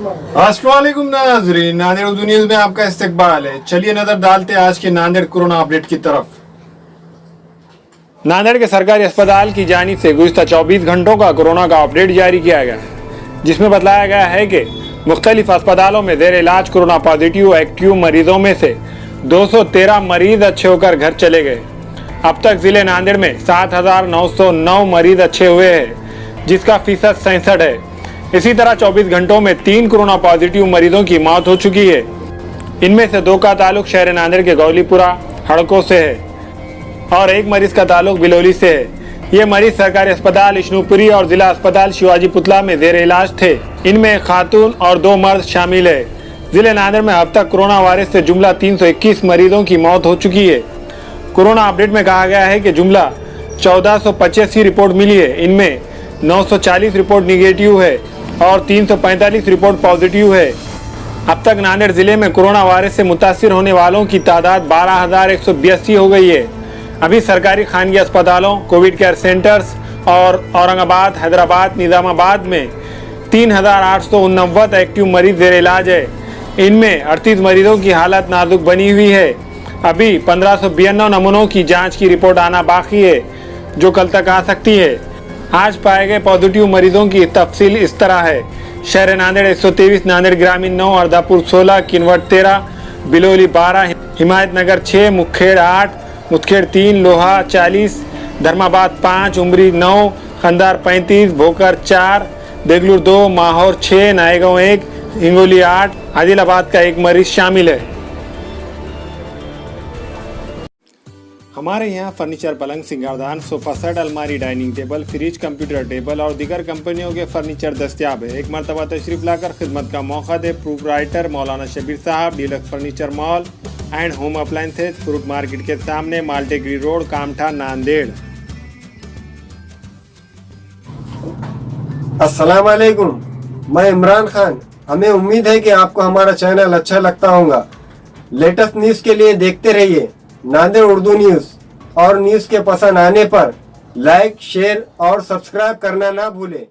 अस्सलामुअलैकुम नाज़रीन, नांदेड़ उर्दू न्यूज़ में आपका इस्तकबाल है। चलिए नजर डालते हैं आज के नांदेड़ कोरोना अपडेट की तरफ। नांदेड़ के सरकारी अस्पताल की जानिब से गुज़िश्ता 24 घंटों का कोरोना का अपडेट जारी किया गया है, जिसमें बताया गया है कि मुख्तलिफ अस्पतालों में ज़ेर इलाज कोरोना पॉजिटिव एक्टिव मरीजों में से 213 मरीज अच्छे होकर घर चले गए। अब तक जिले नांदेड़ में 7,909 मरीज अच्छे हुए हैं, जिसका फीसद 67 है। इसी तरह 24 घंटों में 3 कोरोना पॉजिटिव मरीजों की मौत हो चुकी है। इनमें से 2 का ताल्लुक शहर नांदेड़ के गौलीपुरा हड़कों से है और 1 मरीज का ताल्लुक बिलोली से है। ये मरीज सरकारी अस्पताल इशनूपुरी और जिला अस्पताल शिवाजी पुतला में जेर इलाज थे। इनमें एक खातून और 2 मर्द शामिल है। जिले नांदेड़ में अब तक कोरोना वायरस से जुमला 321 मरीजों की मौत हो चुकी है। कोरोना अपडेट में कहा गया है कि जुमला 1485 रिपोर्ट मिली है। इनमें 940 रिपोर्ट निगेटिव है और 345 रिपोर्ट पॉजिटिव है। अब तक नांदेड़ जिले में कोरोना वायरस से मुतासिर होने वालों की तादाद 12,182 हो गई है। अभी सरकारी खानगी अस्पतालों, कोविड केयर सेंटर्स और औरंगाबाद, हैदराबाद, निजामाबाद में 3,889 एक्टिव मरीज जेर इलाज है। इनमें 38 मरीजों की हालत नाजुक बनी हुई है। अभी 1592 नमूनों की जांच की रिपोर्ट आना बाकी है, जो कल तक आ सकती है। आज पाए गए पॉजिटिव मरीजों की तफसील इस तरह है। शहर नांदेड़ 123, नांदेड़ ग्रामीण 9, अर्दापुर 16, किनवट 13, बिलोली 12, हिमायत नगर 6, मुखेड़ 8, मुखेड़ 3, लोहा 40, धर्माबाद 5, उमरी 9, खंदार 35, भोकर 4, देगलूर 2, माहौर 6, नायगांव 1, हिंगोली 8, आदिलाबाद का 1 मरीज शामिल है। हमारे यहाँ फर्नीचर, पलंग, सिंगारदान, सोफा सेट, अलमारी, dining table, fridge, computer table और दीगर कंपनियों के फर्नीचर दस्तियाब है। एक मरतबा तशरीफ लाकर खिदमत का मौका दे। प्रोप्राइटर मौलाना शबीर साहब, deluxe furniture mall and home appliances, fruit market के सामने, माल्टेगरी रोड, कामठा, नांदेड़। अस्सलाम वालेकुम, मैं इमरान खान। हमें उम्मीद है कि आपको हमारा चैनल अच्छा लगता होगा। लेटेस्ट न्यूज़ के लिए देखते रहिए नांदेड़ उर्दू न्यूज़ और न्यूज़ के पसंद आने पर लाइक, शेयर और सब्सक्राइब करना ना भूलें।